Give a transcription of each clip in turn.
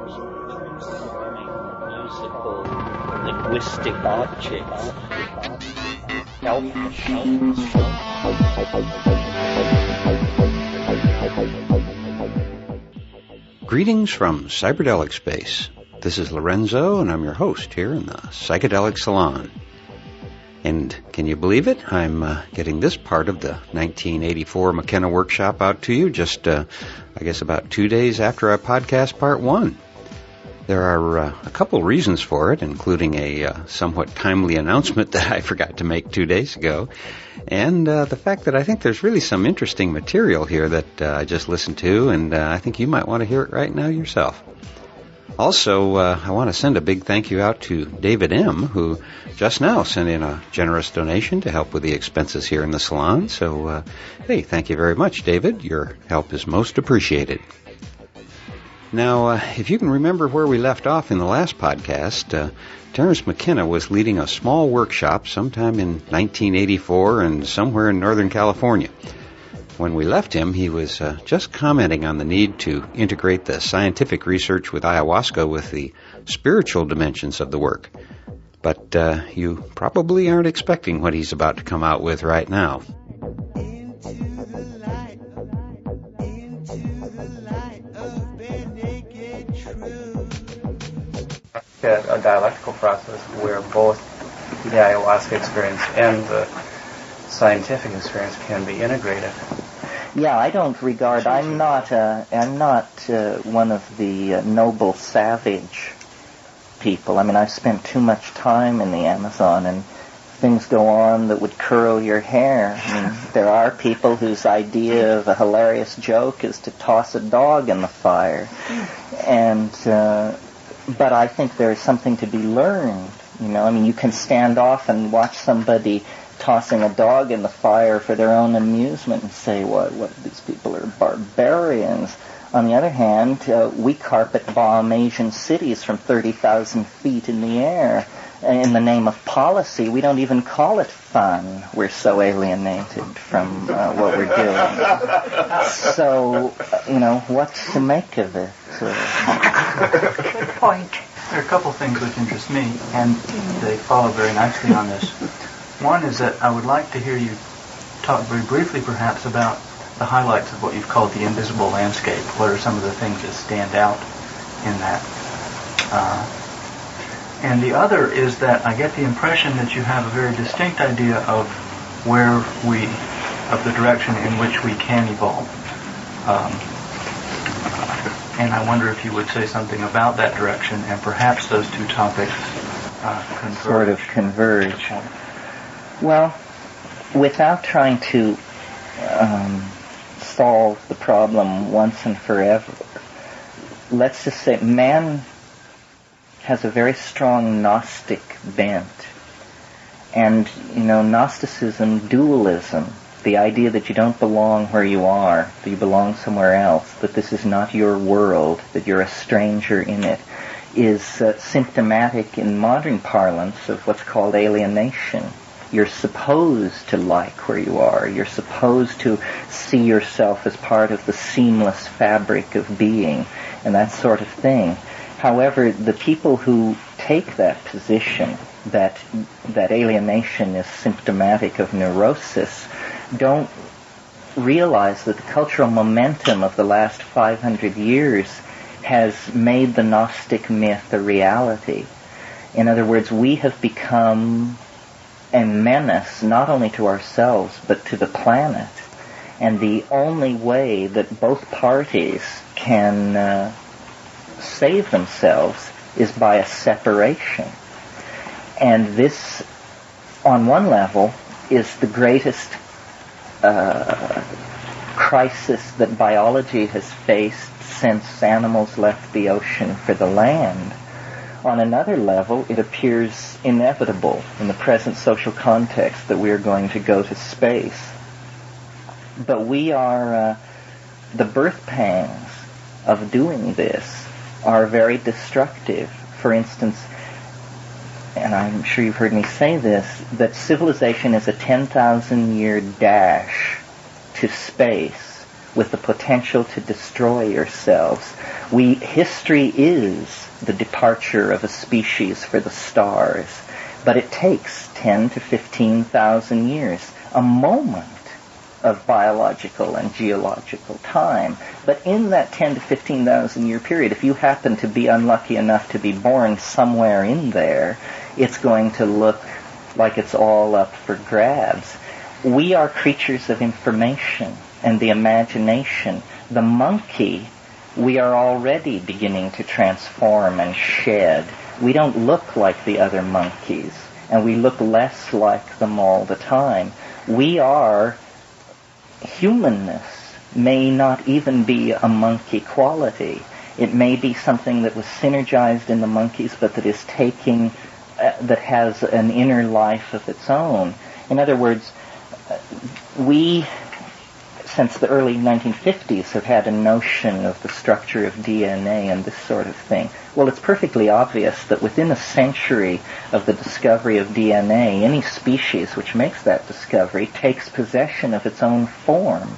Musical linguistic objects. Elf machines. Greetings from Cyberdelic Space. This is Lorenzo, and I'm your host here in the Psychedelic Salon. And can you believe it? I'm getting this part of the 1984 McKenna workshop out to you just, I guess, about 2 days after I podcast part 1. There are a couple reasons for it, including a somewhat timely announcement that I forgot to make 2 days ago, and the fact that I think there's really some interesting material here that I just listened to, and I think you might want to hear it right now yourself. Also, I want to send a big thank you out to David M., who just now sent in a generous donation to help with the expenses here in the salon. So, hey, thank you very much, David. Your help is most appreciated. Now, if you can remember where we left off in the last podcast, Terence McKenna was leading a small workshop sometime in 1984 and somewhere in Northern California. When we left him, he was just commenting on the need to integrate the scientific research with ayahuasca with the spiritual dimensions of the work. But you probably aren't expecting what he's about to come out with right now. A dialectical process where both the ayahuasca experience and the scientific experience can be integrated. Yeah, I don't regard. I'm not one of the noble savage people. I mean, I've spent too much time in the Amazon, and things go on that would curl your hair. I mean, there are people whose idea of a hilarious joke is to toss a dog in the fire, and but I think there's something to be learned. You know, I mean, you can stand off and watch somebody tossing a dog in the fire for their own amusement and say, what these people are barbarians. On the other hand, we carpet bomb Asian cities from 30,000 feet in the air. In the name of policy, we don't even call it fun. We're so alienated from what we're doing. So, you know, what's to make of it? Good point. There are a couple things which interest me, and they follow very nicely on this. One is that I would like to hear you talk very briefly, perhaps, about the highlights of what you've called the invisible landscape. What are some of the things that stand out in that? And the other is that I get the impression that you have a very distinct idea of of the direction in which we can evolve. And I wonder if you would say something about that direction, and perhaps those two topics converge. Sort of converge. Well, without trying to solve the problem once and forever, let's just say man has a very strong Gnostic bent. And, you know, Gnosticism, dualism, the idea that you don't belong where you are, that you belong somewhere else, that this is not your world, that you're a stranger in it, is symptomatic in modern parlance of what's called alienation. You're supposed to like where you are. You're supposed to see yourself as part of the seamless fabric of being and that sort of thing. However, the people who take that position, that alienation is symptomatic of neurosis, don't realize that the cultural momentum of the last 500 years has made the Gnostic myth a reality. In other words, we have become a menace not only to ourselves but to the planet. And the only way that both parties can save themselves is by a separation. And this, on one level, is the greatest crisis that biology has faced since animals left the ocean for the land. On another level, it appears inevitable in the present social context that we are going to go to space. But we are, the birth pangs of doing this are very destructive. For instance, and I'm sure you've heard me say this, that civilization is a 10,000-year dash to space with the potential to destroy yourselves. History is the departure of a species for the stars, but it takes 10 to 15,000 years, a moment of biological and geological time. But in that 10 to 15,000 year period, if you happen to be unlucky enough to be born somewhere in there, it's going to look like it's all up for grabs. We are creatures of information and the imagination. The monkey, we are already beginning to transform and shed. We don't look like the other monkeys, and we look less like them all the time. Humanness may not even be a monkey quality. It may be something that was synergized in the monkeys, but that is that has an inner life of its own. In other words, we, since the early 1950s, have had a notion of the structure of DNA and this sort of thing. Well, it's perfectly obvious that within a century of the discovery of DNA, any species which makes that discovery takes possession of its own form.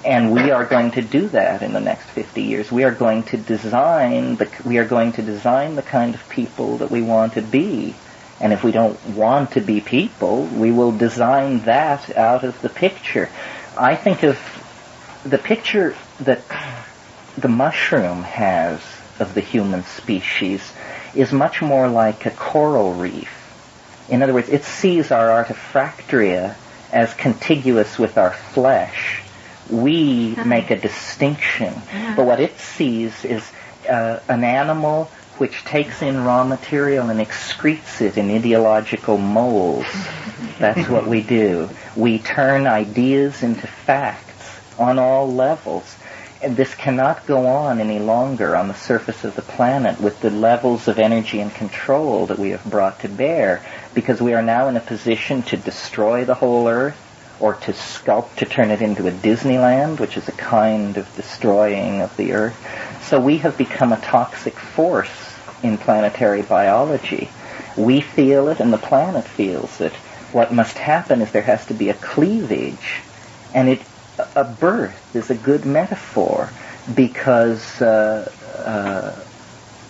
And we are going to do that in the next 50 years. We are going to design the kind of people that we want to be. And if we don't want to be people, we will design that out of the picture. I think of the picture that the mushroom has of the human species is much more like a coral reef. In other words, it sees our artifactoria as contiguous with our flesh. We make a distinction. But what it sees is an animal which takes in raw material and excretes it in ideological molds. That's what we do. We turn ideas into facts on all levels. And this cannot go on any longer on the surface of the planet with the levels of energy and control that we have brought to bear, because we are now in a position to destroy the whole Earth, or to sculpt, to turn it into a Disneyland, which is a kind of destroying of the Earth. So we have become a toxic force in planetary biology. We feel it, and the planet feels it. What must happen is there has to be a cleavage, and a birth is a good metaphor, because an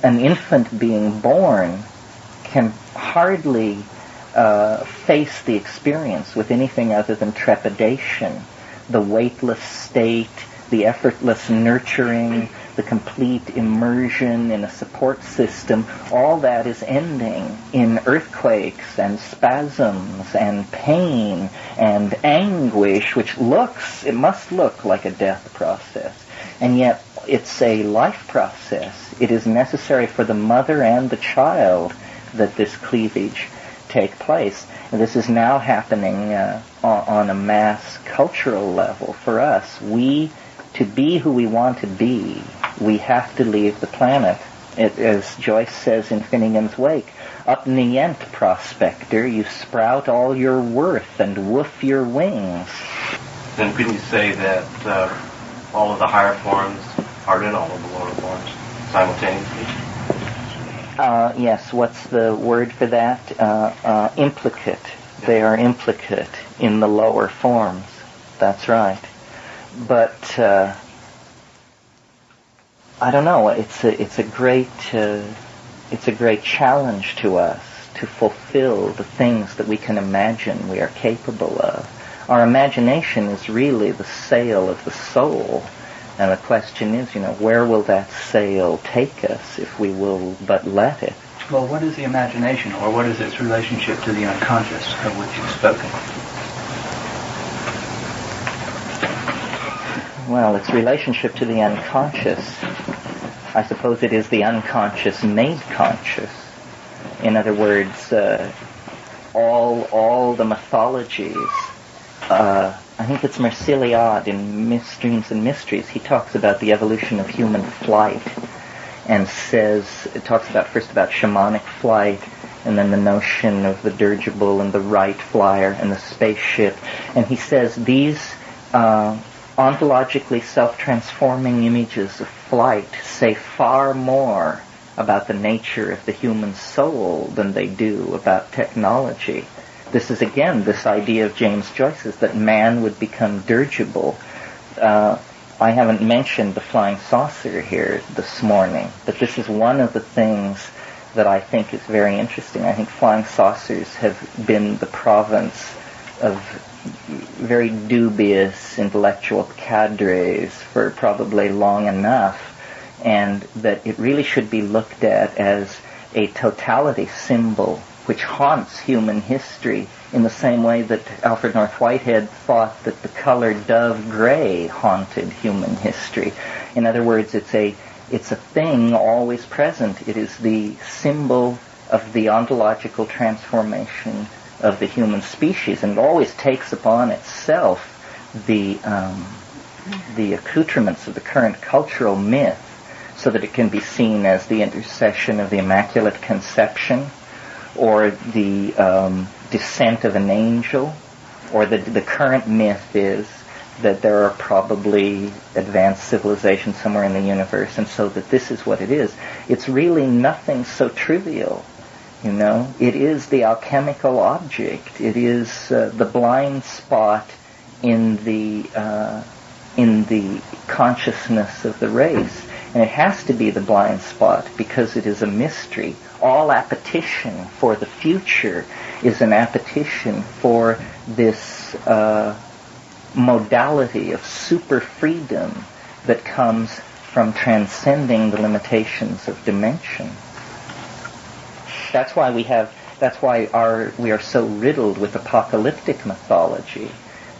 infant being born can hardly face the experience with anything other than trepidation. The weightless state, the effortless nurturing, the complete immersion in a support system, all that is ending in earthquakes and spasms and pain and anguish, which it must look like a death process. And yet it's a life process. It is necessary for the mother and the child that this cleavage take place. And this is now happening on a mass cultural level for us. To be who we want to be, we have to leave the planet. As Joyce says in Finnegan's Wake, up nient, prospector, you sprout all your worth and woof your wings. Then couldn't you say that all of the higher forms are in all of the lower forms simultaneously? Yes, what's the word for that? Implicate. They are implicate in the lower forms. That's right. But I don't know. It's a great challenge to us to fulfill the things that we can imagine we are capable of. Our imagination is really the sail of the soul. And the question is, where will that sail take us if we will but let it? Well, what is the imagination, or what is its relationship to the unconscious of which you've spoken? Well, its relationship to the unconscious, I suppose it is the unconscious made conscious. In other words, all the mythologies, I think it's Merciliade in Dreams and Mysteries. He talks about the evolution of human flight and talks first about shamanic flight, and then the notion of the dirigible and the Wright flyer and the spaceship. And he says these ontologically self-transforming images of flight say far more about the nature of the human soul than they do about technology. This is, again, this idea of James Joyce's that man would become dirigible. I haven't mentioned the flying saucer here this morning, but this is one of the things that I think is very interesting. I think flying saucers have been the province of very dubious intellectual cadres for probably long enough, and that it really should be looked at as a totality symbol which haunts human history in the same way that Alfred North Whitehead thought that the color dove gray haunted human history. In other words, it's a thing always present. It is the symbol of the ontological transformation of the human species, and it always takes upon itself the accoutrements of the current cultural myth, so that it can be seen as the intercession of the Immaculate Conception, or the descent of an angel, or the current myth is that there are probably advanced civilizations somewhere in the universe, and so that this is what it is. It's really nothing so trivial, you know. It is the alchemical object. It is the blind spot in the consciousness of the race. And it has to be the blind spot because it is a mystery. All appetition for the future is an appetition for this modality of super freedom that comes from transcending the limitations of dimension. That's why we are so riddled with apocalyptic mythology,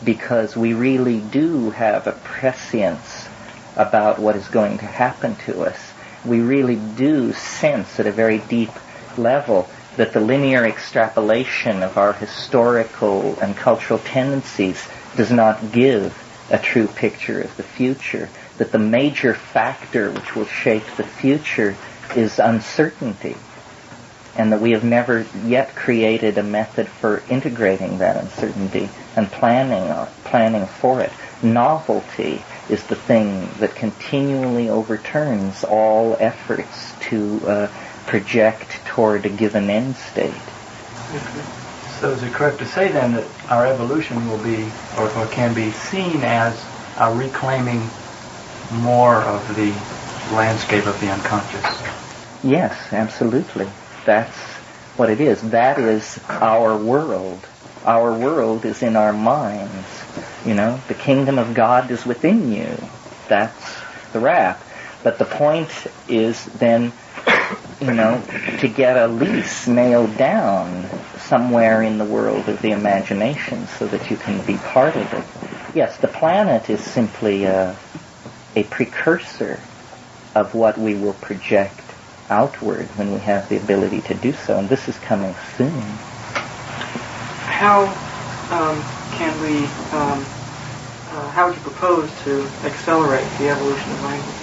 because we really do have a prescience about what is going to happen to us. We really do sense at a very deep level that the linear extrapolation of our historical and cultural tendencies does not give a true picture of the future, that the major factor which will shape the future is uncertainty, and that we have never yet created a method for integrating that uncertainty and planning for it. Novelty is the thing that continually overturns all efforts to project toward a given end state. So is it correct to say then that our evolution will be, or can be seen as a reclaiming more of the landscape of the unconscious? Yes, absolutely. That's what it is. That is our world. Our world is in our minds. You know, the kingdom of God is within you. That's the rap. But the point is then, you know, to get a lease nailed down somewhere in the world of the imagination so that you can be part of it. Yes, the planet is simply a precursor of what we will project outward when we have the ability to do so, and this is coming soon. How can we, how would you propose to accelerate the evolution of language?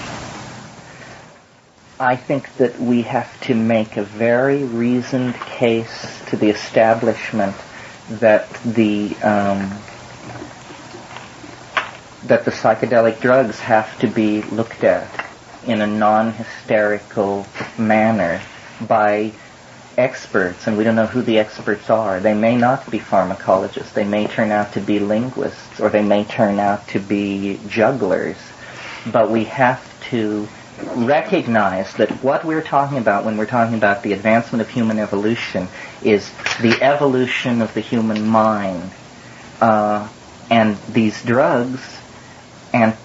I think that we have to make a very reasoned case to the establishment that the psychedelic drugs have to be looked at in a non-hysterical manner by experts, and we don't know who the experts are. They may not be pharmacologists. They may turn out to be linguists, or they may turn out to be jugglers. But we have to recognize that what we're talking about when we're talking about the advancement of human evolution is the evolution of the human mind. And these drugs, and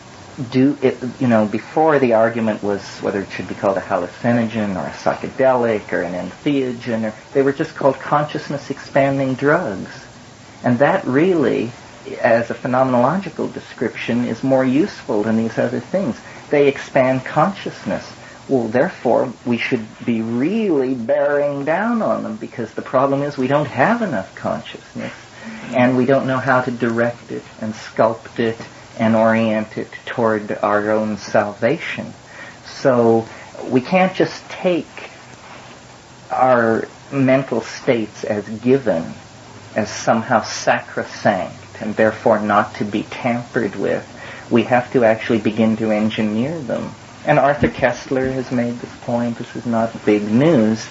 do it, you know, before the argument was whether it should be called a hallucinogen or a psychedelic or an entheogen, or they were just called consciousness expanding drugs. And that really, as a phenomenological description, is more useful than these other things. They expand consciousness. Well, therefore, we should be really bearing down on them, because the problem is we don't have enough consciousness, and we don't know how to direct it and sculpt it and orient it toward our own salvation. So we can't just take our mental states as given, as somehow sacrosanct, and therefore not to be tampered with. We have to actually begin to engineer them. And Arthur Koestler has made this point. This is not big news,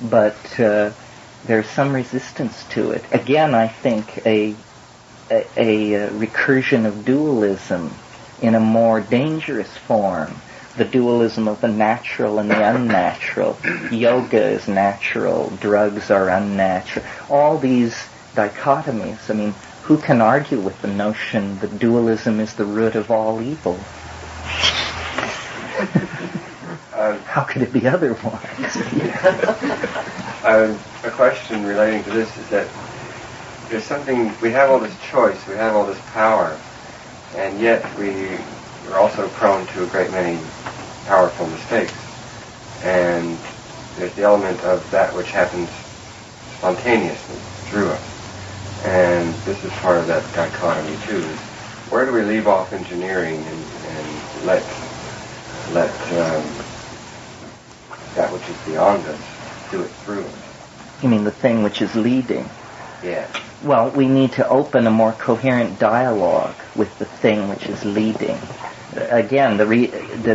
but there's some resistance to it. Again, I think a recursion of dualism in a more dangerous form. The dualism of the natural and the unnatural. Yoga is natural, drugs are unnatural. All these dichotomies. I mean, who can argue with the notion that dualism is the root of all evil? How could it be otherwise? A question relating to this is that there's something, we have all this choice, we have all this power, and yet we're also prone to a great many powerful mistakes. And there's the element of that which happens spontaneously through us. And this is part of that dichotomy too. Is where do we leave off engineering and let that which is beyond us do it through us? You mean the thing which is leading? Yeah. Well, we need to open a more coherent dialogue with the thing which is leading. Again, the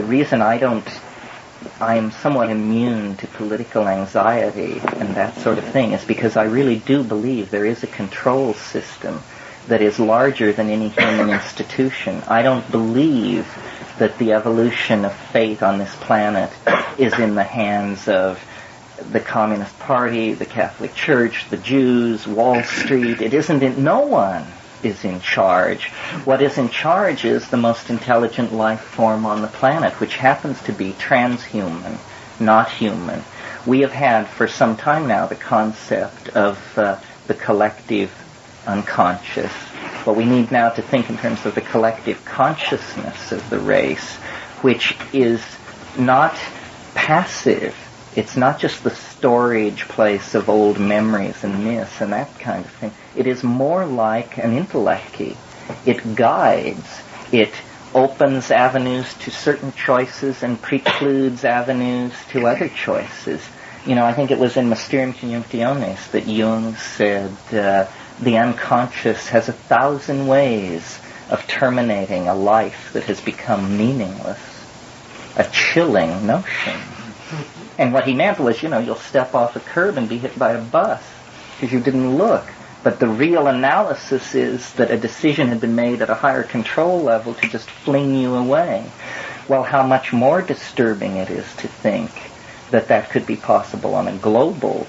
reason I'm somewhat immune to political anxiety and that sort of thing is because I really do believe there is a control system that is larger than any human institution. I don't believe that the evolution of fate on this planet is in the hands of the Communist Party, the Catholic Church, the Jews, Wall Street. It isn't. No one is in charge. What is in charge is the most intelligent life form on the planet, which happens to be transhuman, not human. We have had for some time now the concept of the collective unconscious. But we need now to think in terms of the collective consciousness of the race, which is not passive. It's not just the storage place of old memories and myths and that kind of thing. It is more like an intellecty. It guides. It opens avenues to certain choices and precludes avenues to other choices. You know, I think it was in Mysterium Conjunctionis that Jung said the unconscious has 1,000 ways of terminating a life that has become meaningless. A chilling notion. And what he meant was, you'll step off a curb and be hit by a bus because you didn't look. But the real analysis is that a decision had been made at a higher control level to just fling you away. Well, how much more disturbing it is to think that that could be possible on a global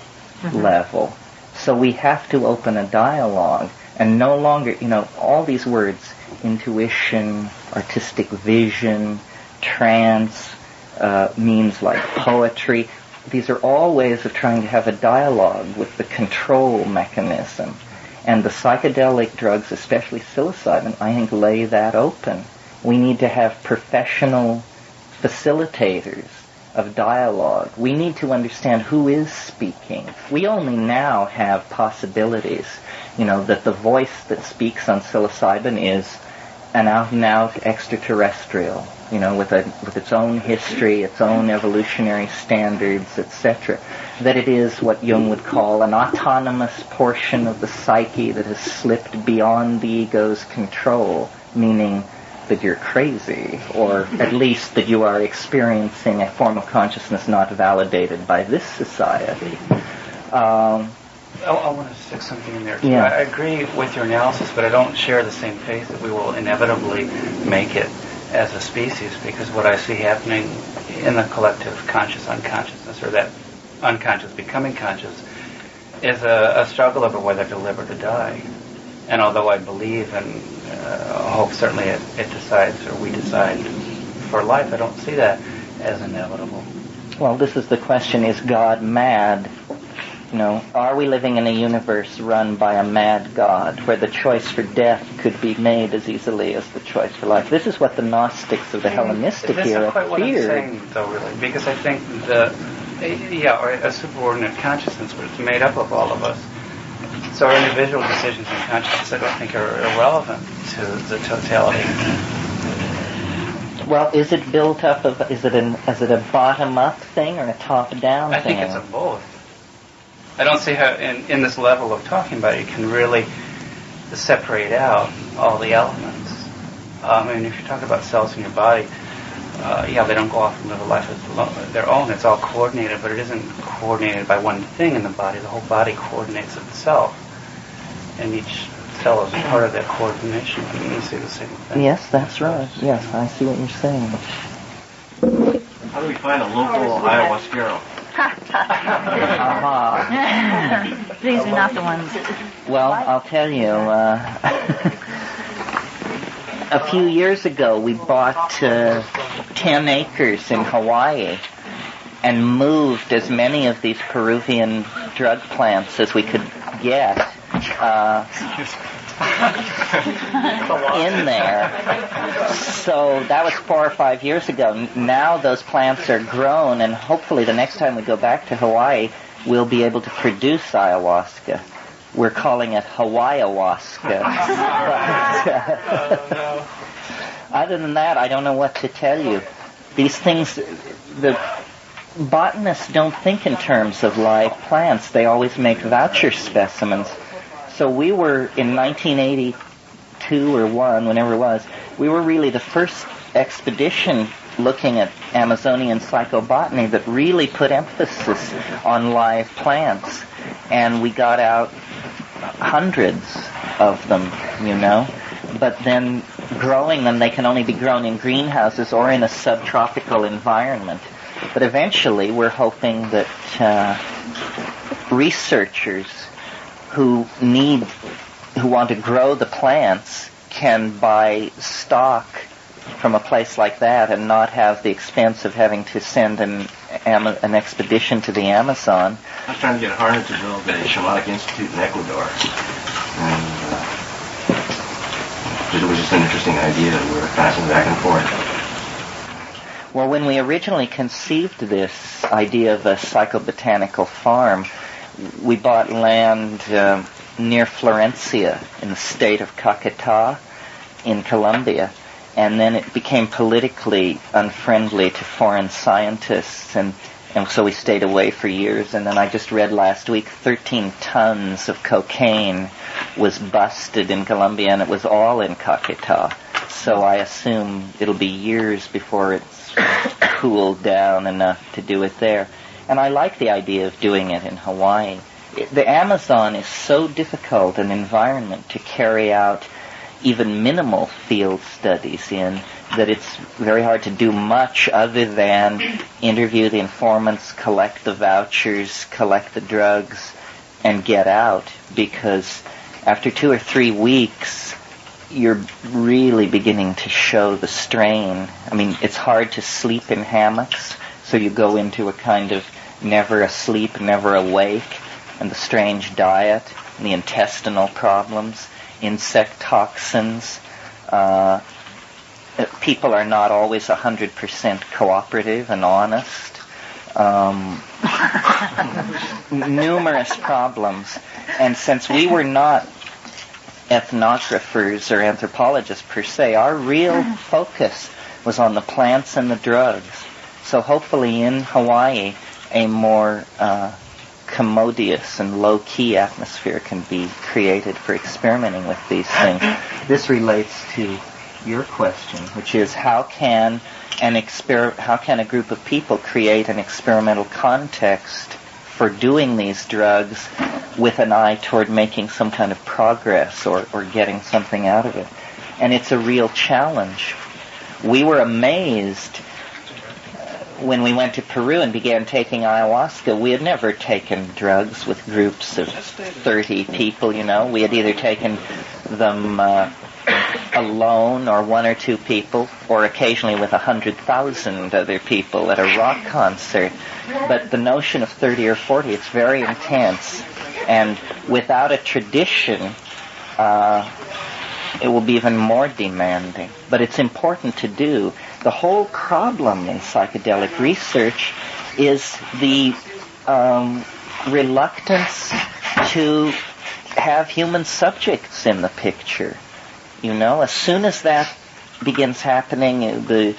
level. So we have to open a dialogue and no longer, all these words, intuition, artistic vision, trance, means like poetry. These are all ways of trying to have a dialogue with the control mechanism. And the psychedelic drugs, especially psilocybin, I think lay that open. We need to have professional facilitators of dialogue. We need to understand who is speaking. We only now have possibilities, that the voice that speaks on psilocybin is an out-and-out extraterrestrial, with its own history, its own evolutionary standards, etc. That it is what Jung would call an autonomous portion of the psyche that has slipped beyond the ego's control, meaning that you're crazy, or at least that you are experiencing a form of consciousness not validated by this society. I want to stick something in there, too. Yeah. I agree with your analysis, but I don't share the same faith that we will inevitably make it as a species, because what I see happening in the collective conscious unconsciousness, or that unconscious becoming conscious, is a struggle over whether to live or to die. And although I believe and hope certainly it decides, or we decide for life, I don't see that as inevitable. Well, this is the question, is God mad? Are we living in a universe run by a mad God, where the choice for death could be made as easily as the choice for life? This is what the Gnostics of the Hellenistic era feared. That's not quite what I'm saying, though, really, because I think or a superordinate consciousness, but it's made up of all of us. So our individual decisions and consciousness, I don't think, are irrelevant to the totality. Well, is it built up of? Is it a bottom-up thing or a top-down thing? I think it's a both. I don't see how, in this level of talking about it, you can really separate out all the elements. If you talk about cells in your body, they don't go off and live a life of their own. It's all coordinated, but it isn't coordinated by one thing in the body. The whole body coordinates itself. And each cell as part of that coordination. I mean, you say the same thing. Yes, that's right. Yes, I see what you're saying. How do we find a local ayahuasquero? These are not the ones. Well, I'll tell you, a few years ago we bought 10 acres in Hawaii and moved as many of these Peruvian drug plants as we could get in there. So that was 4 or 5 years ago. Now those plants are grown, and hopefully the next time we go back to Hawaii, we'll be able to produce ayahuasca. We're calling it Hawaii-awaska. Other than that, I don't know what to tell you. These things, the botanists don't think in terms of live plants. They always make voucher specimens. So we were, in 1982 or 1, whenever it was, we were really the first expedition looking at Amazonian psychobotany that really put emphasis on live plants. And we got out hundreds of them, you know. But then growing them, they can only be grown in greenhouses or in a subtropical environment. But eventually we're hoping that researchers who want to grow the plants can buy stock from a place like that and not have the expense of having to send an expedition to the Amazon. I was trying to get Harnett to build a shamanic institute in Ecuador. And it was just an interesting idea. We were passing back and forth. Well, when we originally conceived this idea of a psychobotanical farm, we bought land near Florencia in the state of Caquetá in Colombia. And then it became politically unfriendly to foreign scientists, and so we stayed away for years. And then I just read last week 13 tons of cocaine was busted in Colombia, and it was all in Caquetá. So I assume it'll be years before it's cooled down enough to do it there. And I like the idea of doing it in Hawaii. The Amazon is so difficult an environment to carry out even minimal field studies in, that it's very hard to do much other than interview the informants, collect the vouchers, collect the drugs, and get out. Because after 2 or 3 weeks, you're really beginning to show the strain. I mean, it's hard to sleep in hammocks, so you go into a kind of never asleep, never awake, and the strange diet, and the intestinal problems, insect toxins. People are not always 100% cooperative and honest. Numerous problems. And since we were not ethnographers or anthropologists per se, our real focus was on the plants and the drugs. So hopefully in Hawaii, a more commodious and low-key atmosphere can be created for experimenting with these things. This relates to your question, which is how can a group of people create an experimental context for doing these drugs with an eye toward making some kind of progress or getting something out of it. And it's a real challenge. We were amazed when we went to Peru and began taking ayahuasca. We had never taken drugs with groups of 30 people, you know. We had either taken them alone or 1 or 2 people, or occasionally with 100,000 other people at a rock concert. But the notion of 30 or 40, it's very intense. And without a tradition, it will be even more demanding. But it's important to do. The whole problem in psychedelic research is the reluctance to have human subjects in the picture. You know, as soon as that begins happening, the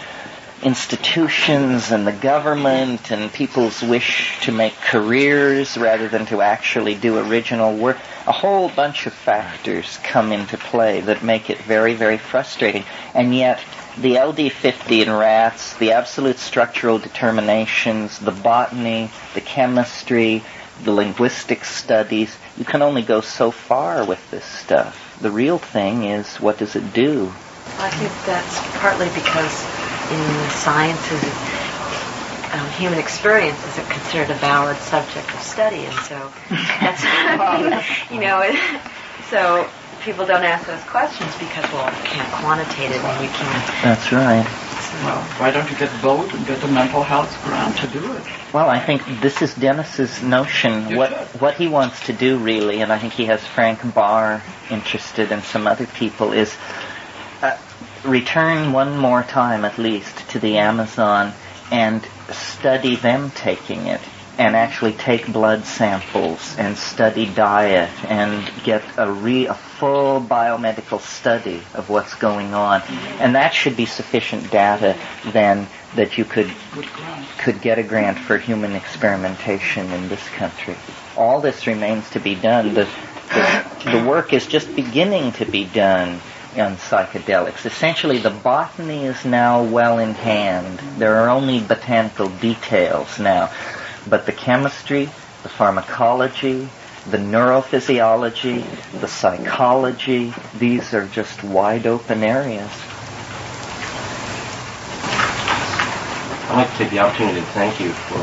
institutions and the government and people's wish to make careers rather than to actually do original work, a whole bunch of factors come into play that make it very, very frustrating. And yet, the LD50 in rats, the absolute structural determinations, the botany, the chemistry, the linguistic studies, you can only go so far with this stuff. The real thing is, what does it do? I think that's partly because in the sciences, human experience isn't considered a valid subject of study, and so that's so people don't ask those questions because, well, you can't quantitate it and you can't. That's right. Well, why don't you get vote and get the mental health grant to do it? Well, I think this is Dennis's notion. What he wants to do, really, and I think he has Frank Barr interested and some other people, is return one more time at least to the Amazon and study them taking it, and actually take blood samples and study diet and get a full biomedical study of what's going on. And that should be sufficient data then that you could get a grant for human experimentation in this country. All this remains to be done. The work is just beginning to be done on psychedelics. Essentially, the botany is now well in hand. There are only botanical details now. But the chemistry, the pharmacology, the neurophysiology, the psychology, these are just wide open areas. I'd like to take the opportunity to thank you for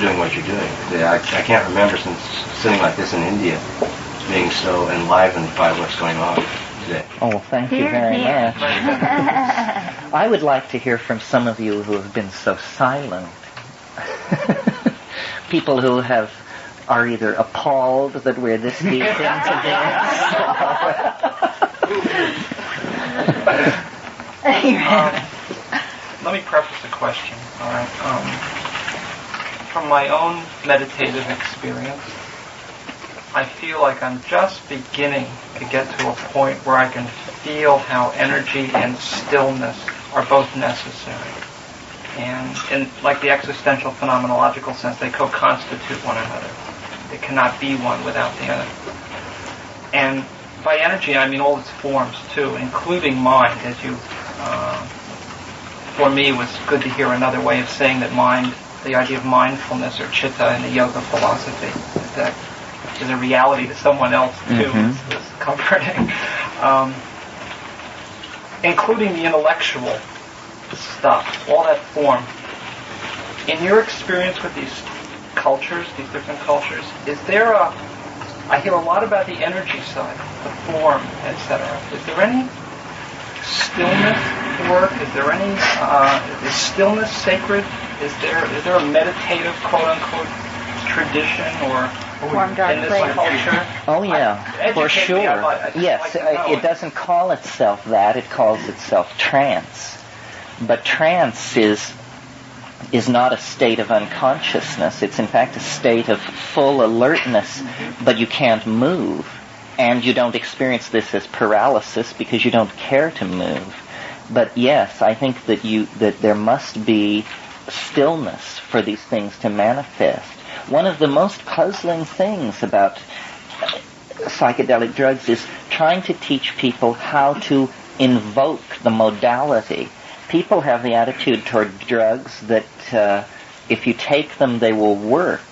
doing what you're doing. I can't remember since sitting like this in India being so enlivened by what's going on today. Oh, well, thank you very much. I would like to hear from some of you who have been so silent. People who are either appalled that we're this deep into this. Let me preface the question. All right. From my own meditative experience, I feel like I'm just beginning to get to a point where I can feel how energy and stillness are both necessary. And in like the existential phenomenological sense, they co-constitute one another. They cannot be one without the other. And by energy, I mean all its forms too, including mind. As you, for me, it was good to hear another way of saying that mind, the idea of mindfulness or chitta in the yoga philosophy, that is a reality to someone else too. Mm-hmm. It's comforting, including the intellectual stuff, all that form. In your experience with these cultures, these different cultures, is there I hear a lot about the energy side, the form, etc. Is there any stillness work? Is there any, is stillness sacred? Is there a meditative, quote-unquote, tradition or in this culture? Oh, yeah, for sure. Yes, it doesn't call itself that. It calls itself trance. But trance is not a state of unconsciousness. It's in fact a state of full alertness, but you can't move. And you don't experience this as paralysis because you don't care to move. But yes, I think that there must be stillness for these things to manifest. One of the most puzzling things about psychedelic drugs is trying to teach people how to invoke the modality. People have the attitude toward drugs that if you take them, they will work.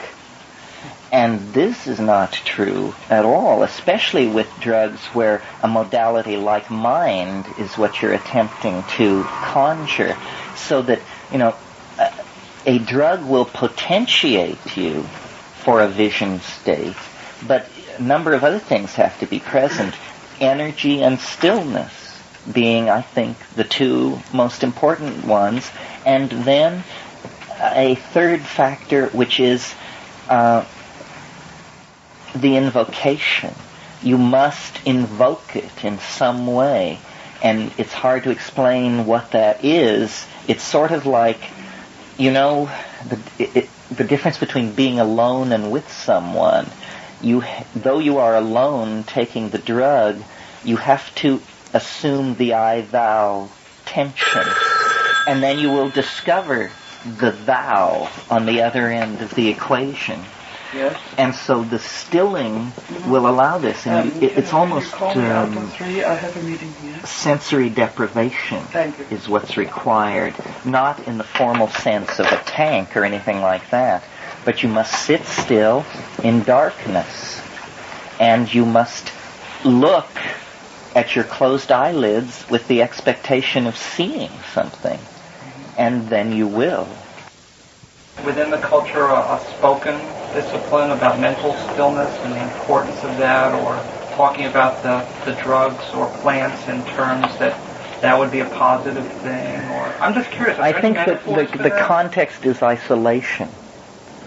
And this is not true at all, especially with drugs where a modality like mind is what you're attempting to conjure. So that, a drug will potentiate you for a vision state, but a number of other things have to be present. Energy and stillness being, I think, the two most important ones. And then a third factor, which is the invocation. You must invoke it in some way. And it's hard to explain what that is. It's sort of like, the difference between being alone and with someone. Though you are alone taking the drug, you have to assume the I-thou tension. And then you will discover the thou on the other end of the equation. Yes. And so the stilling will allow this. And it's almost I have a meeting here. Sensory deprivation is what's required. Not in the formal sense of a tank or anything like that. But you must sit still in darkness. And you must look at your closed eyelids with the expectation of seeing something, and then you will. Within the culture, a spoken discipline about mental stillness and the importance of that, or talking about the drugs or plants in terms that would be a positive thing, or I'm just curious. I think that the context is isolation.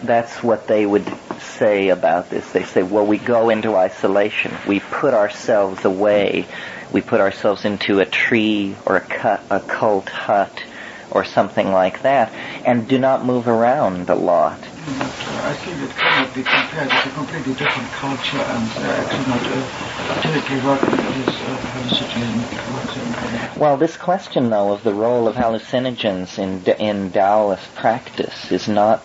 That's what they would say about this. They say, well, we go into isolation. We put ourselves away. We put ourselves into a tree or a cult hut or something like that, and do not move around a lot. I think it cannot be compared. It's a completely different culture, and actually not directly working with hallucinogen. Well, this question, though, of the role of hallucinogens in Taoist practice is not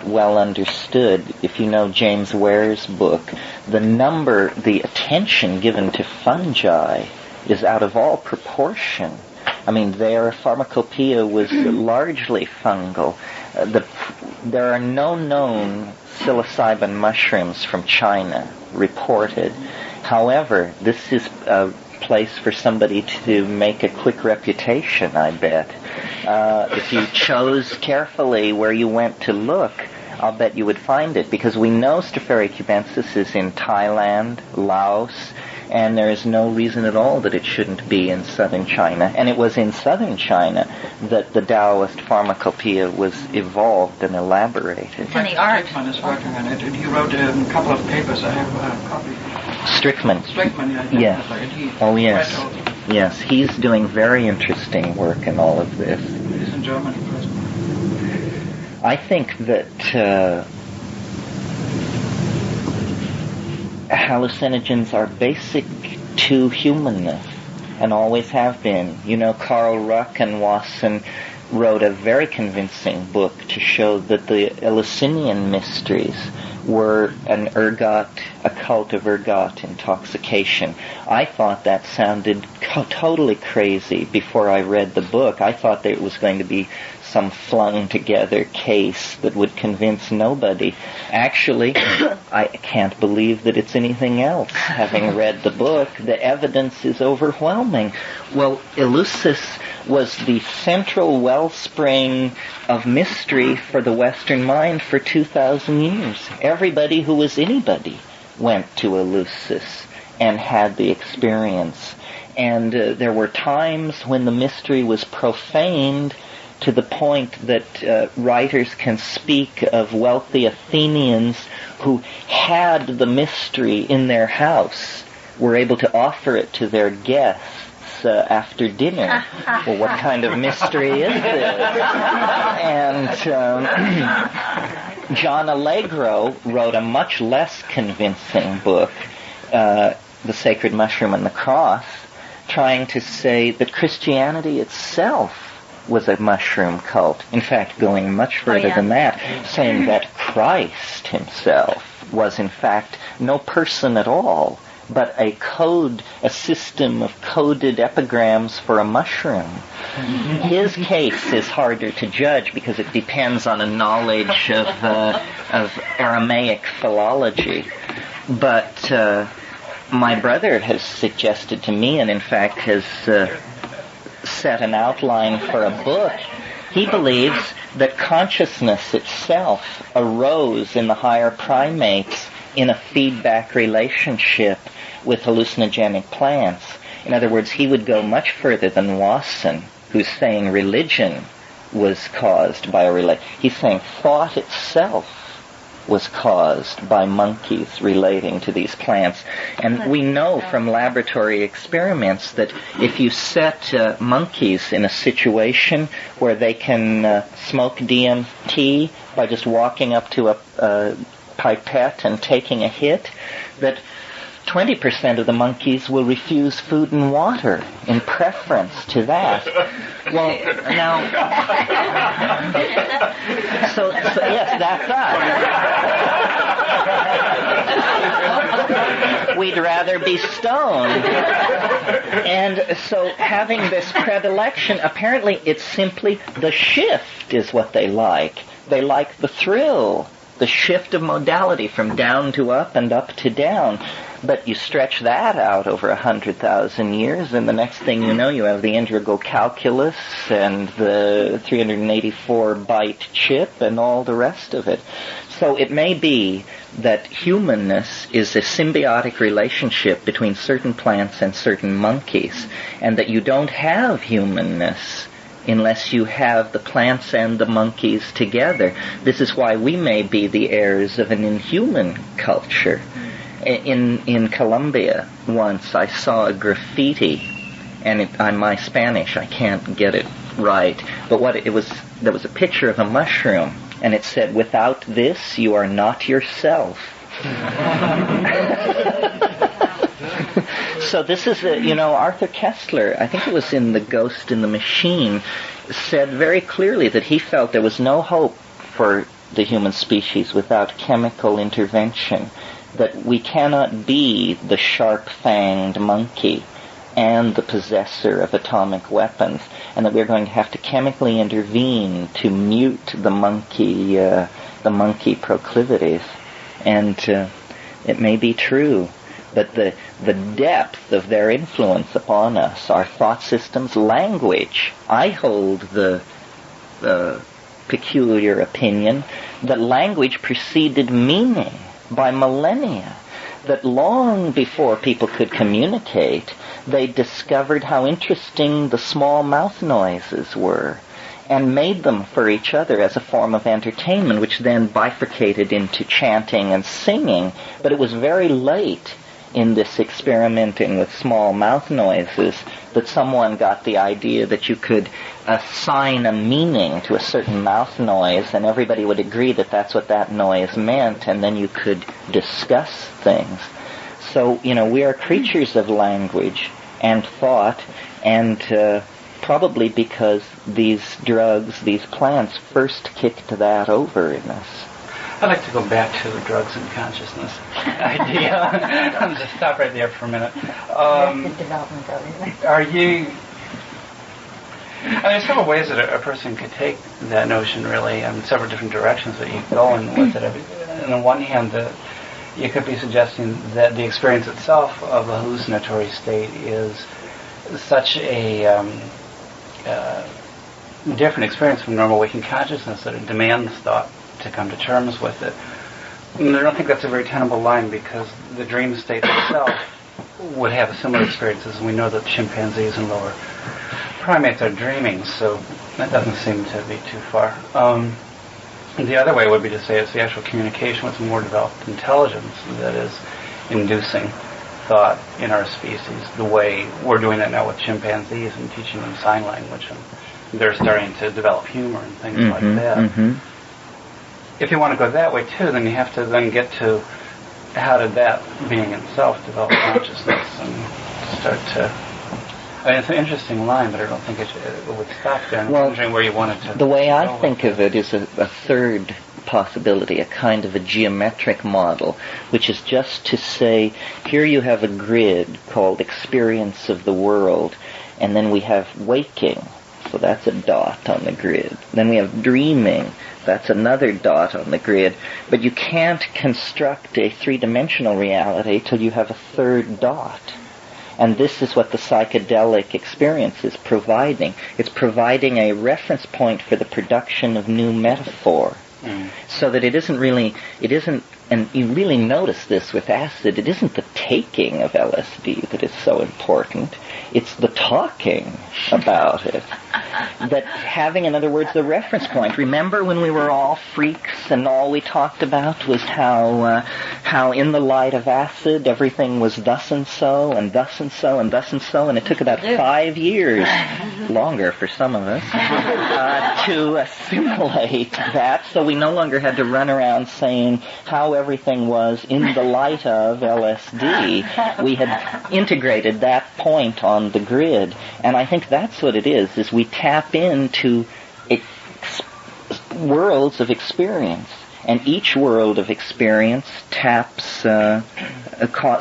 well understood. If you know James Ware's book, the attention given to fungi is out of all proportion. I mean, their pharmacopoeia was largely fungal. There are no known psilocybin mushrooms from China reported. However, this is a place for somebody to make a quick reputation, I bet. If you chose carefully where you went to look, I'll bet you would find it, because we know Stropharia cubensis is in Thailand, Laos, and there is no reason at all that it shouldn't be in southern China. And it was in southern China that the Taoist pharmacopoeia was evolved and elaborated. It's in the art. Strickman is working on it, and he wrote a couple of papers. I have a copy. Strickman. Strickman, yeah. Yes. Oh, yes. Yes, he's doing very interesting work in all of this. He's in Germany, present. I think that hallucinogens are basic to humanness and always have been. You know, Carl Ruck and Wasson wrote a very convincing book to show that the Eleusinian mysteries were a cult of ergot intoxication. I thought that sounded totally crazy before I read the book. I thought that it was going to be some flung-together case that would convince nobody. Actually, I can't believe that it's anything else. Having read the book, the evidence is overwhelming. Well, Eleusis was the central wellspring of mystery for the Western mind for 2,000 years. Everybody who was anybody went to Eleusis and had the experience. And there were times when the mystery was profaned to the point that writers can speak of wealthy Athenians who had the mystery in their house, were able to offer it to their guests after dinner. Well, what kind of mystery is this? And John Allegro wrote a much less convincing book, The Sacred Mushroom and the Cross, trying to say that Christianity itself was a mushroom cult. In fact, going much further than that, saying that Christ himself was in fact no person at all, but a system of coded epigrams for a mushroom. His case is harder to judge because it depends on a knowledge of Aramaic philology. But my brother has suggested to me, and in fact has set an outline for a book. He believes that consciousness itself arose in the higher primates in a feedback relationship with hallucinogenic plants. In other words, he would go much further than Wasson, who's saying religion was caused by he's saying thought itself was caused by monkeys relating to these plants. And we know from laboratory experiments that if you set monkeys in a situation where they can smoke DMT by just walking up to a pipette and taking a hit, that 20% of the monkeys will refuse food and water in preference to that. Well, now, so yes, that's us. We'd rather be stoned. And so having this predilection, apparently it's simply the shift is what they like. They like the thrill. the shift of modality from down to up and up to down. But you stretch that out over 100,000 years, and the next thing you know, you have the integral calculus and the 384-byte chip and all the rest of it. So it may be that humanness is a symbiotic relationship between certain plants and certain monkeys, and that you don't have humanness unless you have the plants and the monkeys together. This is why we may be the heirs of an inhuman culture. In Colombia, once I saw a graffiti, and on my Spanish, I can't get it right, but there was a picture of a mushroom, and it said, "Without this, you are not yourself." So this is, Arthur Kessler, I think it was in The Ghost in the Machine, said very clearly that he felt there was no hope for the human species without chemical intervention, that we cannot be the sharp-fanged monkey and the possessor of atomic weapons, and that we're going to have to chemically intervene to mute the monkey proclivities. And it may be true, but the depth of their influence upon us, our thought systems, language, I hold the peculiar opinion that language preceded meaning by millennia, that long before people could communicate, they discovered how interesting the small mouth noises were and made them for each other as a form of entertainment, which then bifurcated into chanting and singing. But it was very late in this experimenting with small mouth noises that someone got the idea that you could assign a meaning to a certain mouth noise, and everybody would agree that that's what that noise meant, and then you could discuss things. So, we are creatures of language and thought, and probably because these drugs, these plants, first kicked that over in us. I'd like to go back to the drugs and consciousness idea. I'll just stop right there for a minute. There's several ways that a person could take that notion, really, and several different directions that you go in with it. On the one hand, you could be suggesting that the experience itself of a hallucinatory state is such a different experience from normal waking consciousness that it demands thought to come to terms with it. And I don't think that's a very tenable line, because the dream state itself would have similar experiences, and we know that chimpanzees and lower primates are dreaming, so that doesn't seem to be too far. The other way would be to say it's the actual communication with more developed intelligence that is inducing thought in our species, the way we're doing that now with chimpanzees and teaching them sign language, and they're starting to develop humor and things like that. Mm-hmm. If you want to go that way too, then you have to then get to how did that being itself develop consciousness and start to... it's an interesting line, but I don't think it would stop there. I'm wondering where you wanted to... The way I think of it is a third possibility, a kind of a geometric model, which is just to say, here you have a grid called experience of the world, and then we have waking, so that's a dot on the grid. Then we have dreaming, that's another dot on the grid. But you can't construct a three-dimensional reality till you have a third dot. And this is what the psychedelic experience is providing. It's providing a reference point for the production of new metaphor. So that it isn't, and you really notice this with acid, it isn't the taking of LSD that is so important, it's the talking about it. That having, in other words, the reference point. Remember when we were all freaks and all we talked about was how in the light of acid everything was thus and so, and thus and so, and thus and so, and it took about 5 years, longer for some of us, to assimilate that, so we no longer had to run around saying how everything was in the light of LSD. We had integrated that point on the grid, and I think that's what it is we tap into worlds of experience, and each world of experience taps,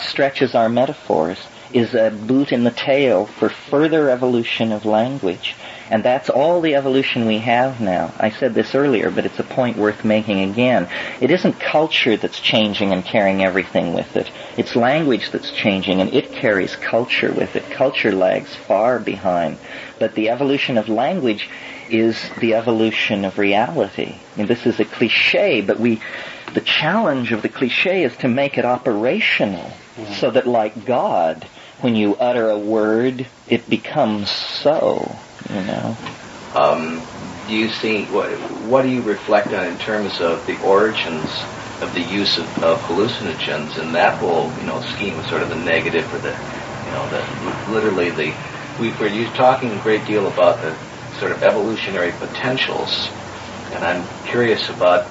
stretches our metaphors, is a boot in the tail for further evolution of language. And that's all the evolution we have now. I said this earlier, but it's a point worth making again. It isn't culture that's changing and carrying everything with it. It's language that's changing, and it carries culture with it. Culture lags far behind. But the evolution of language is the evolution of reality. I mean, this is a cliche, but the challenge of the cliche is to make it operational, so that like God, when you utter a word, it becomes so, you know. Do you see, what do you reflect on in terms of the origins of the use of hallucinogens in that whole, scheme of sort of the negative or we're talking a great deal about the sort of evolutionary potentials, and I'm curious about,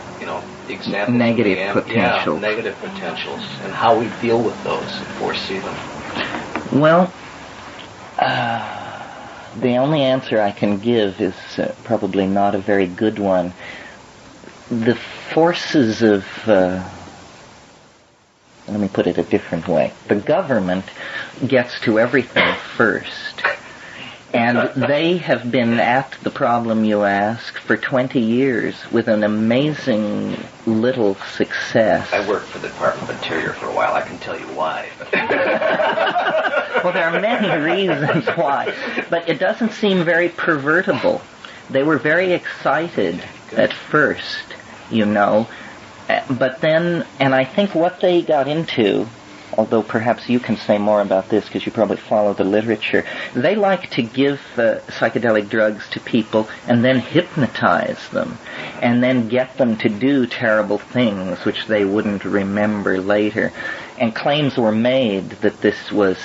examples negative potentials. Yeah, negative potentials, and how we deal with those and foresee them. Well, the only answer I can give is probably not a very good one. The forces of, let me put it a different way. The government gets to everything first. And they have been at the problem you ask for 20 years with an amazing little success. I worked for the Department of Interior for a while. I can tell you why. Well, there are many reasons why. But it doesn't seem very pervertible. They were very excited at first, But then, and I think what they got into, although perhaps you can say more about this because you probably follow the literature, they like to give psychedelic drugs to people and then hypnotize them and then get them to do terrible things which they wouldn't remember later. And claims were made that this was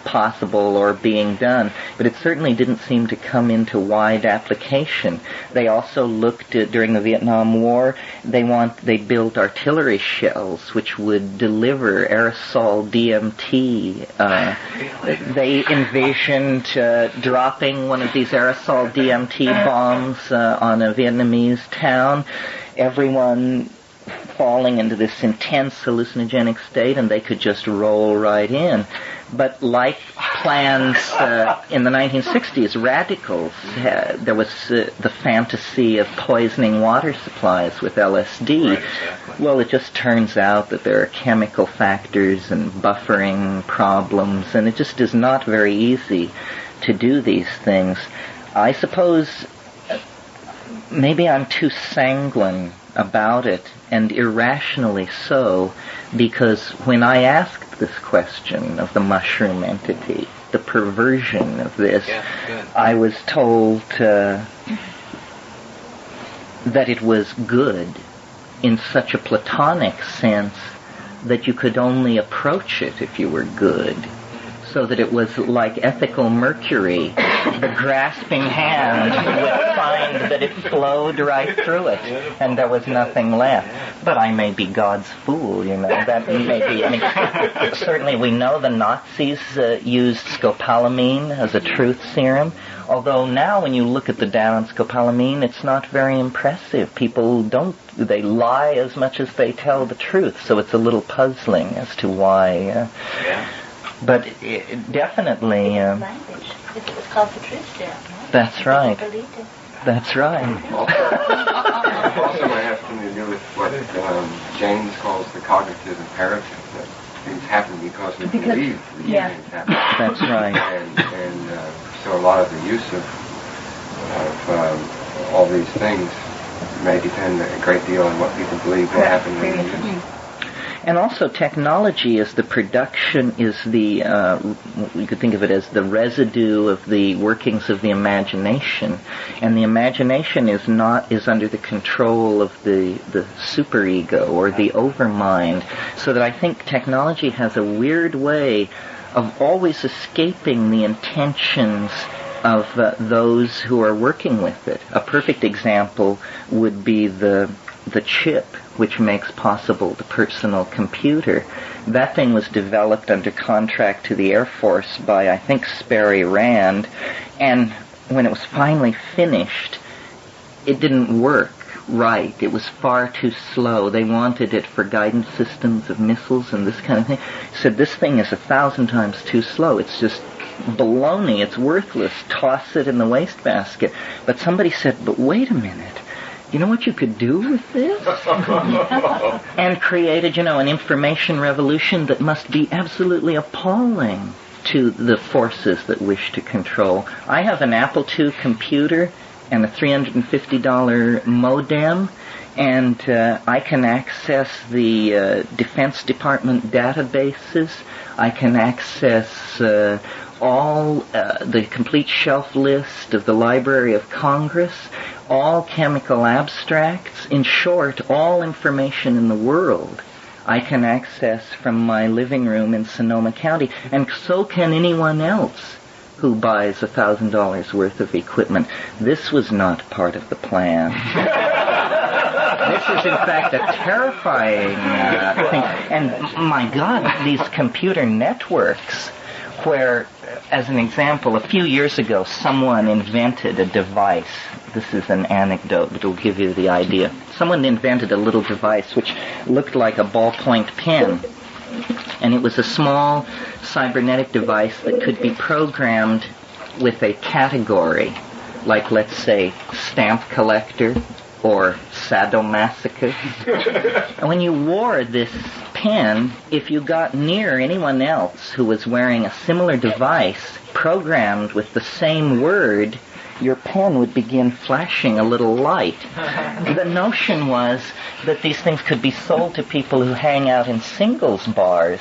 possible or being done, but it certainly didn't seem to come into wide application. They also looked at, during the Vietnam War, they built artillery shells which would deliver aerosol DMT. They envisioned dropping one of these aerosol DMT bombs on a Vietnamese town. Everyone falling into this intense hallucinogenic state, and they could just roll right in. But like plans in the 1960s, radicals, there was the fantasy of poisoning water supplies with LSD. Right, exactly. Well, it just turns out that there are chemical factors and buffering problems, and it just is not very easy to do these things. I suppose maybe I'm too sanguine about it, and irrationally so, because when I asked this question of the mushroom entity, the perversion of this, I was told that it was good in such a platonic sense that you could only approach it if you were good. So that it was like ethical mercury. The grasping hand would find that it flowed right through it, and there was nothing left. But I may be God's fool, That may be. Certainly we know the Nazis used scopolamine as a truth serum. Although now when you look at the data on scopolamine, it's not very impressive. People they lie as much as they tell the truth. So it's a little puzzling as to why. But definitely... language. It was called the truth serum. That's right. Believed it. That's right. Also might have something to do with what James calls the cognitive imperative, that things happen because we believe things happen. That's right. And so a lot of the use of all these things may depend a great deal on what people believe will happen when they use it. And also technology is the production, is the, you could think of it as the residue of the workings of the imagination. And the imagination is under the control of the superego or the overmind. So that I think technology has a weird way of always escaping the intentions of those who are working with it. A perfect example would be the chip which makes possible the personal computer. That thing was developed under contract to the Air Force by, I think, Sperry Rand, and when it was finally finished, it didn't work right. It was far too slow. They wanted it for guidance systems of missiles and this kind of thing. Said, this thing is 1,000 times too slow. It's just baloney, it's worthless, toss it in the wastebasket. But somebody said, but wait a minute, you know what you could do with this? And created, an information revolution that must be absolutely appalling to the forces that wish to control. I have an Apple II computer and a $350 modem, and I can access the Defense Department databases. I can access all the complete shelf list of the Library of Congress, all chemical abstracts, in short, all information in the world I can access from my living room in Sonoma County, and so can anyone else who buys $1,000 worth of equipment. This was not part of the plan. This is, in fact, a terrifying thing. And, my God, these computer networks where, as an example, a few years ago, someone invented a device. This is an anecdote, but it'll give you the idea. Someone invented a little device which looked like a ballpoint pen. And it was a small cybernetic device that could be programmed with a category, like, let's say, stamp collector or sadomasochist. And when you wore this pen, if you got near anyone else who was wearing a similar device programmed with the same word, your pen would begin flashing a little light. The notion was that these things could be sold to people who hang out in singles bars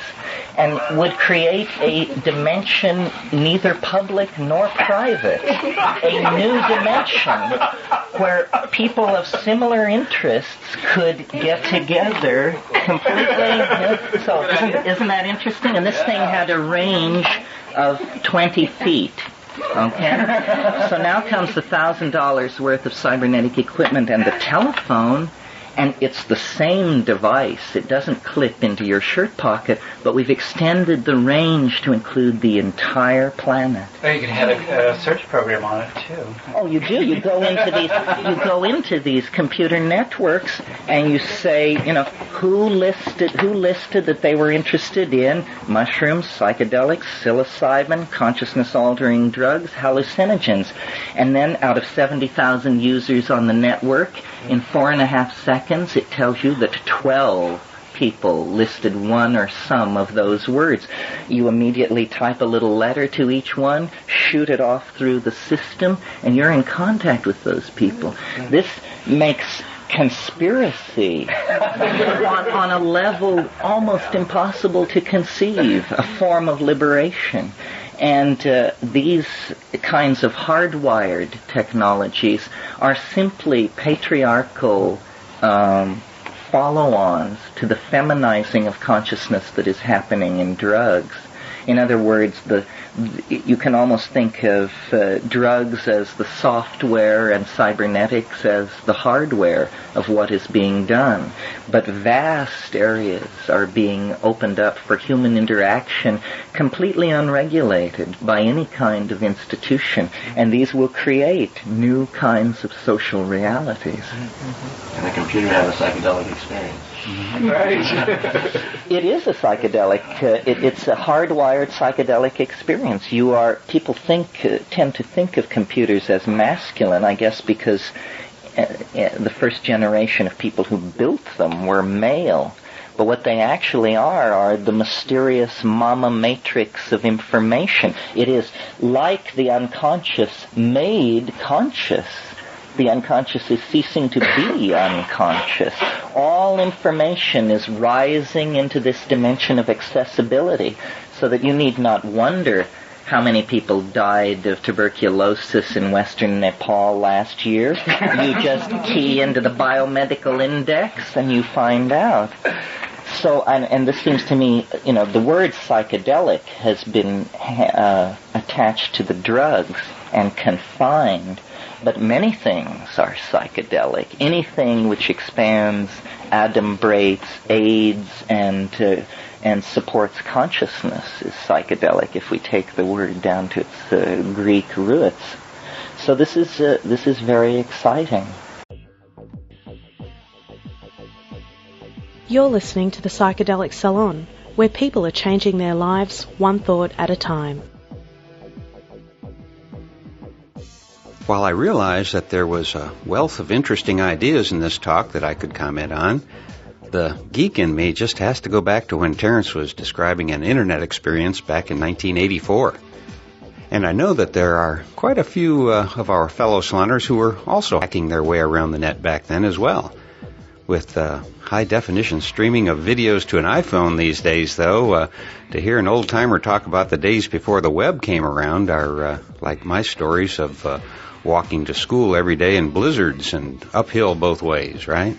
and would create a dimension neither public nor private, a new dimension where people of similar interests could get together completely. So isn't that interesting? And this thing had a range of 20 feet. Okay? So now comes the $1,000 worth of cybernetic equipment and the telephone, and it's the same device. It doesn't clip into your shirt pocket, but we've extended the range to include the entire planet. Oh, you can have a search program on it too. Oh, you do. You go into these computer networks, and you say, who listed that they were interested in mushrooms, psychedelics, psilocybin, consciousness-altering drugs, hallucinogens, and then out of 70,000 users on the network, in 4.5 seconds, it tells you that 12 people listed one or some of those words. You immediately type a little letter to each one, shoot it off through the system, and you're in contact with those people. This makes conspiracy on a level almost impossible to conceive, a form of liberation. And these kinds of hardwired technologies are simply patriarchal follow-ons to the feminizing of consciousness that is happening in drugs. In other words, you can almost think of drugs as the software and cybernetics as the hardware of what is being done. But vast areas are being opened up for human interaction, completely unregulated by any kind of institution. And these will create new kinds of social realities. And the computer have a psychedelic experience. Right. It is a psychedelic. It's a hardwired psychedelic experience. People tend to think of computers as masculine, I guess, because the first generation of people who built them were male. But what they actually are the mysterious mama matrix of information. It is like the unconscious made conscious. The unconscious is ceasing to be unconscious. All information is rising into this dimension of accessibility, so that you need not wonder how many people died of tuberculosis in western Nepal last year. You just key into the biomedical index and you find out. So, and this seems to me, the word psychedelic has been attached to the drugs and confined. But many things are psychedelic. Anything which expands, adumbrates, aids, and supports consciousness is psychedelic if we take the word down to its Greek roots. So this is very exciting. You're listening to the Psychedelic Salon, where people are changing their lives one thought at a time. While I realized that there was a wealth of interesting ideas in this talk that I could comment on, the geek in me just has to go back to when Terence was describing an internet experience back in 1984. And I know that there are quite a few of our fellow Slanners who were also hacking their way around the net back then as well. With high-definition streaming of videos to an iPhone these days, though, to hear an old-timer talk about the days before the web came around are like my stories of walking to school every day in blizzards and uphill both ways, right?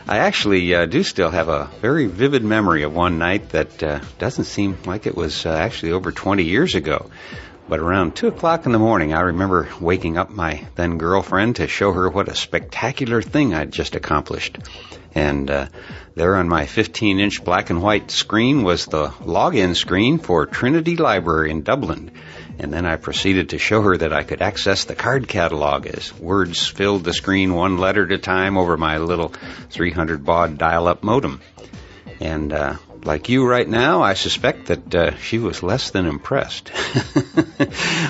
I actually do still have a very vivid memory of one night that doesn't seem like it was actually over 20 years ago. But around 2 o'clock in the morning, I remember waking up my then girlfriend to show her what a spectacular thing I'd just accomplished. And there on my 15-inch black and white screen was the login screen for Trinity Library in Dublin. And then I proceeded to show her that I could access the card catalog as words filled the screen one letter at a time over my little 300 baud dial-up modem. And like you right now, I suspect that she was less than impressed.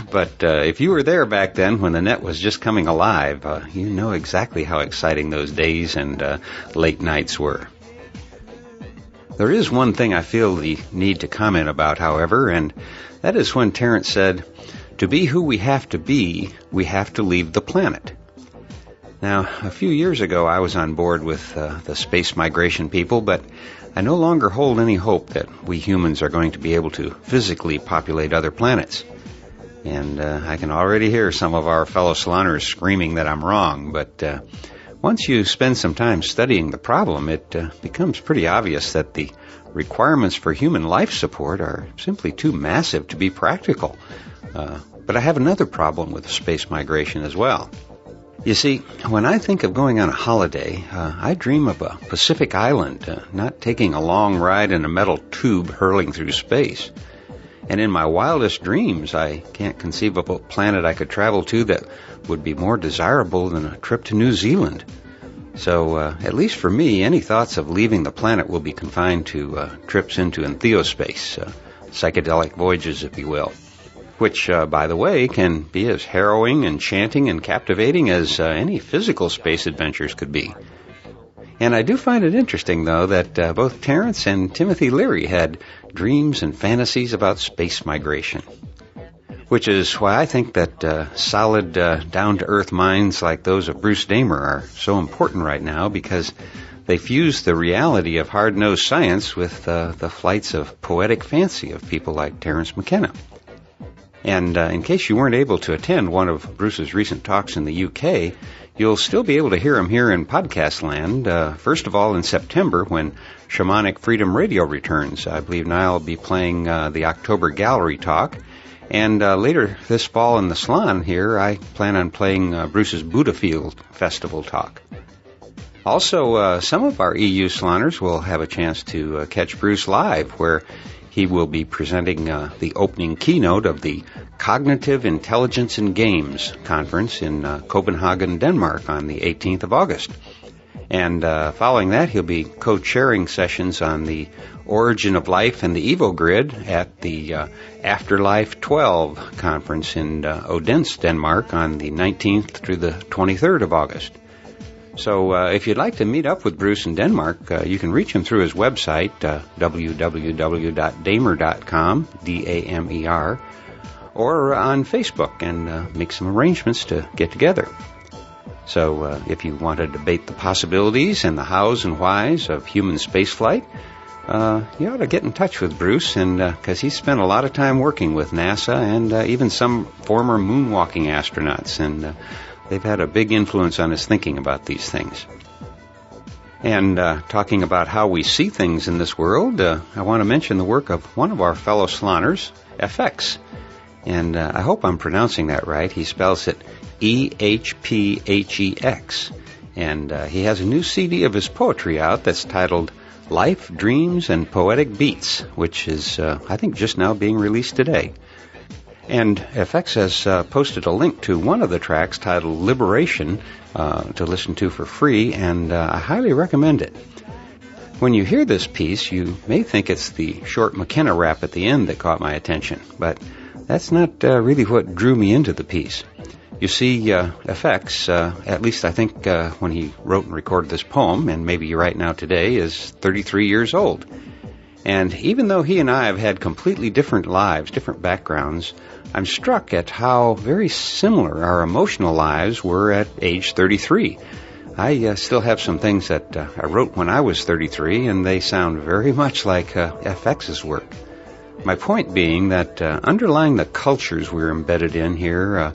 But if you were there back then when the net was just coming alive, you know exactly how exciting those days and late nights were. There is one thing I feel the need to comment about, however, and that is when Terence said, "To be who we have to be, we have to leave the planet." Now, a few years ago, I was on board with the space migration people, but I no longer hold any hope that we humans are going to be able to physically populate other planets. And I can already hear some of our fellow Slanners screaming that I'm wrong, but once you spend some time studying the problem, it becomes pretty obvious that the requirements for human life support are simply too massive to be practical. But I have another problem with space migration as well. You see, when I think of going on a holiday, I dream of a Pacific island, not taking a long ride in a metal tube hurling through space. And in my wildest dreams, I can't conceive of a planet I could travel to that would be more desirable than a trip to New Zealand. So, at least for me, any thoughts of leaving the planet will be confined to trips into entheospace, psychedelic voyages, if you will. Which, by the way, can be as harrowing, enchanting, and captivating as any physical space adventures could be. And I do find it interesting, though, that both Terence and Timothy Leary had dreams and fantasies about space migration. Which is why I think that solid, down-to-earth minds like those of Bruce Damer are so important right now, because they fuse the reality of hard-nosed science with the flights of poetic fancy of people like Terence McKenna. And in case you weren't able to attend one of Bruce's recent talks in the UK, you'll still be able to hear him here in podcast land, first of all in September when Shamanic Freedom Radio returns. I believe Niall will be playing the October Gallery talk. And later this fall in the Slan here, I plan on playing Bruce's Buddha Field Festival talk. Also, some of our EU Slanners will have a chance to catch Bruce live, where he will be presenting the opening keynote of the Cognitive Intelligence in Games conference in Copenhagen, Denmark on the 18th of August. And following that, he'll be co-chairing sessions on the origin of life and the Evo Grid at the Afterlife 12 conference in Odense, Denmark on the 19th through the 23rd of August. So if you'd like to meet up with Bruce in Denmark, you can reach him through his website, www.damer.com, D-A-M-E-R, or on Facebook, and make some arrangements to get together. So if you want to debate the possibilities and the hows and whys of human spaceflight, you ought to get in touch with Bruce, and because he's spent a lot of time working with NASA and even some former moonwalking astronauts, and they've had a big influence on his thinking about these things. And talking about how we see things in this world, I want to mention the work of one of our fellow Slanners, FX. And I hope I'm pronouncing that right. He spells it E-H-P-H-E-X. And he has a new CD of his poetry out that's titled Life, Dreams, and Poetic Beats, which is, I think, just now being released today. And FX has posted a link to one of the tracks titled Liberation to listen to for free, and I highly recommend it. When you hear this piece, you may think it's the short McKenna rap at the end that caught my attention, but that's not really what drew me into the piece. You see, FX, at least I think when he wrote and recorded this poem, and maybe right now today, is 33 years old. And even though he and I have had completely different lives, different backgrounds, I'm struck at how very similar our emotional lives were at age 33. I still have some things that I wrote when I was 33, and they sound very much like FX's work. My point being that underlying the cultures we're embedded in here,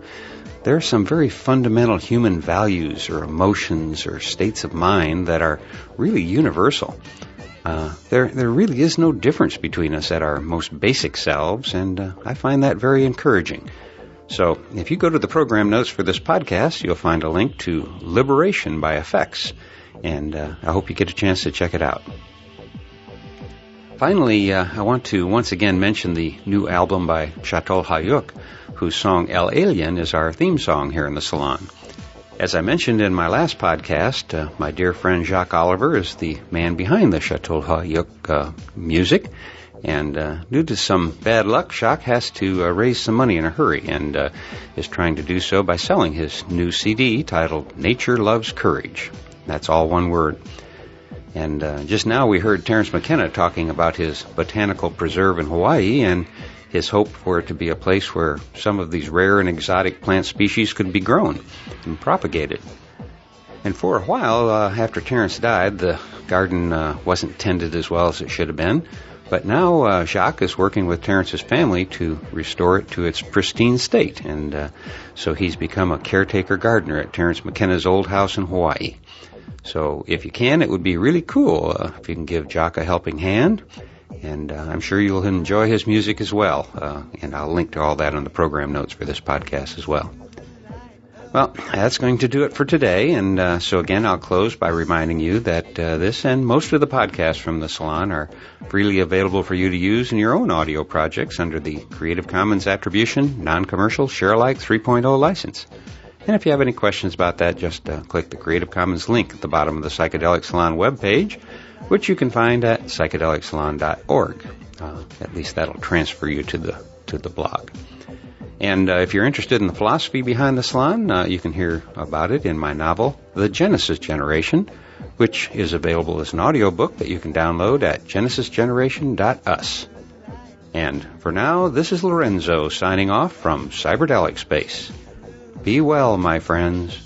there are some very fundamental human values or emotions or states of mind that are really universal. There really is no difference between us at our most basic selves, and I find that very encouraging. So if you go to the program notes for this podcast, you'll find a link to Liberation by FX, and I hope you get a chance to check it out. Finally, I want to once again mention the new album by Chateau Hayuk, whose song El Alien is our theme song here in the Salon. As I mentioned in my last podcast, my dear friend Jacques Oliver is the man behind the Chateau Hayuk music, and due to some bad luck, Jacques has to raise some money in a hurry, and is trying to do so by selling his new CD titled Nature Loves Courage. That's all one word. And just now we heard Terence McKenna talking about his botanical preserve in Hawaii and his hope for it to be a place where some of these rare and exotic plant species could be grown and propagated. And for a while, after Terence died, the garden wasn't tended as well as it should have been. But now Jacques is working with Terence's family to restore it to its pristine state. And so he's become a caretaker gardener at Terence McKenna's old house in Hawaii. So if you can, it would be really cool if you can give Jacques a helping hand. And I'm sure you'll enjoy his music as well. And I'll link to all that on the program notes for this podcast as well. Well, that's going to do it for today. And so again, I'll close by reminding you that this and most of the podcasts from the Salon are freely available for you to use in your own audio projects under the Creative Commons Attribution, Non-Commercial, Share-alike 3.0 license. And if you have any questions about that, just click the Creative Commons link at the bottom of the Psychedelic Salon webpage, which you can find at psychedelicsalon.org. At least that'll transfer you to the blog. And if you're interested in the philosophy behind the Salon, you can hear about it in my novel, The Genesis Generation, which is available as an audiobook that you can download at genesisgeneration.us. And for now, this is Lorenzo signing off from Cyberdelic Space. Be well, my friends.